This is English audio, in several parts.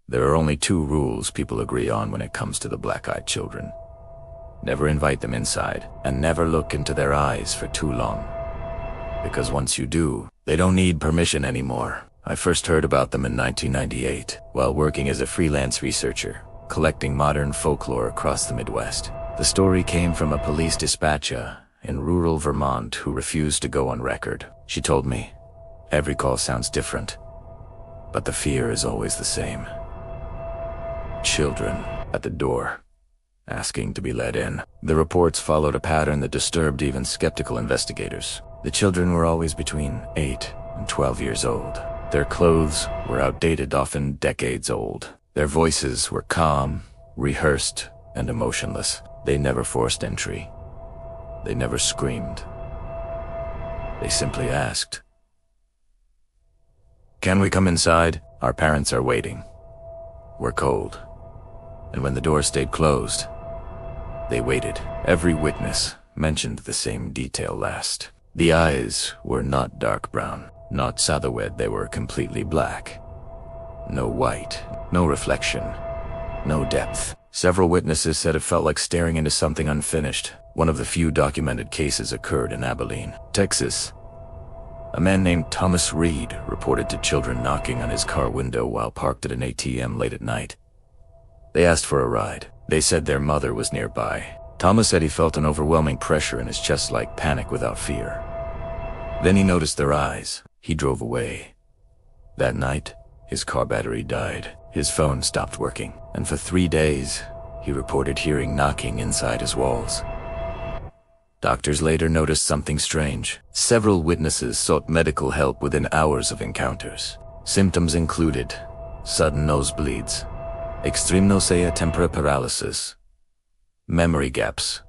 There are only two rules people agree on when it comes to the black-eyed children. Never invite them inside, and never look into their eyes for too long. Because once you do, they don't need permission anymore. I first heard about them in 1998, while working as a freelance researcher, collecting modern folklore across the Midwest. The story came from a police dispatcher in rural Vermont who refused to go on record. She told me, "Every call sounds different, but the fear is always the same. Children at the door, asking to be let in." The reports followed a pattern that disturbed even skeptical investigators. The children were always between 8 and 12 years old. Their clothes were outdated, often decades old. Their voices were calm, rehearsed, and emotionless. They never forced entry. They never screamed. They simply asked, "Can we come inside? Our parents are waiting. We're cold." And when the door stayed closed, they waited. Every witness mentioned the same detail last. The eyes were not dark brown, not saddle-wed, they were completely black. No white, no reflection, no depth. Several witnesses said it felt like staring into something unfinished. One of the few documented cases occurred in Abilene, Texas. A man named Thomas Reed reported to children knocking on his car window while parked at an ATM late at night. They asked for a ride. They said their mother was nearby. Thomas said he felt an overwhelming pressure in his chest, like panic without fear. Then he noticed their eyes. He drove away. That night, his car battery died. His phone stopped working, and for 3 days, he reported hearing knocking inside his walls. Doctors later noticed something strange. Several witnesses sought medical help within hours of encounters. Symptoms included sudden nosebleeds, extreme nausea, temporary paralysis, memory gaps.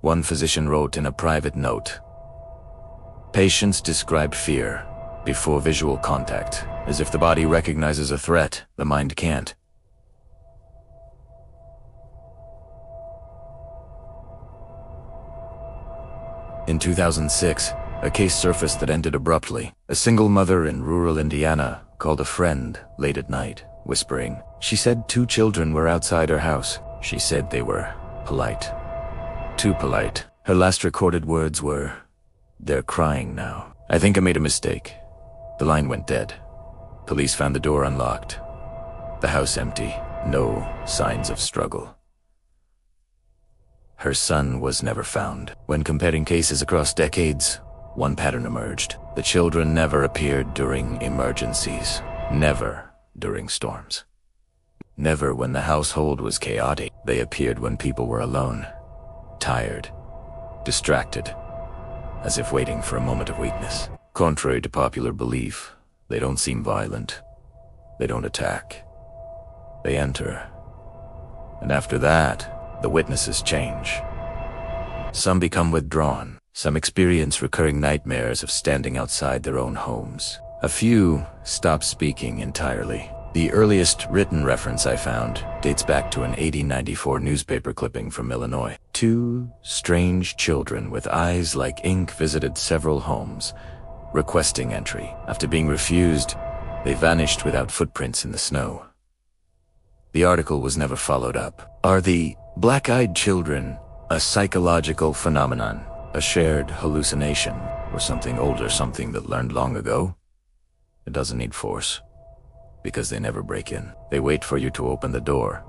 One physician wrote in a private note, "Patients described fear before visual contact, as if the body recognizes a threat, the mind can't." In 2006, a case surfaced that ended abruptly. A single mother in rural Indiana called a friend late at night, whispering. She said 2 children were outside her house. She said they were polite. Too polite. Her last recorded words were, "They're crying now. I think I made a mistake." The line went dead. Police found the door unlocked. The house empty. No signs of struggle. Her son was never found. When comparing cases across decades, one pattern emerged. The children never appeared during emergencies. Never during storms. Never when the household was chaotic. They appeared when people were alone, tired, distracted, as if waiting for a moment of weakness. Contrary to popular belief, they don't seem violent. They don't attack. They enter. And after that, the witnesses change. Some become withdrawn. Some experience recurring nightmares of standing outside their own homes. A few stop speaking entirely. The earliest written reference I found dates back to an 1894 newspaper clipping from Illinois. 2 strange children with eyes like ink visited several homes, requesting entry. After being refused, they vanished without footprints in the snow. The article was never followed up. Are the black-eyed children a psychological phenomenon, a shared hallucination, or something older, something that learned long ago? It doesn't need force, because they never break in. They wait for you to open the door.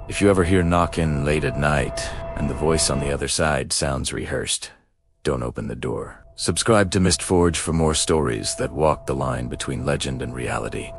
If you ever hear knocking late at night, and the voice on the other side sounds rehearsed, don't open the door. Subscribe to Mistforge for more stories that walk the line between legend and reality.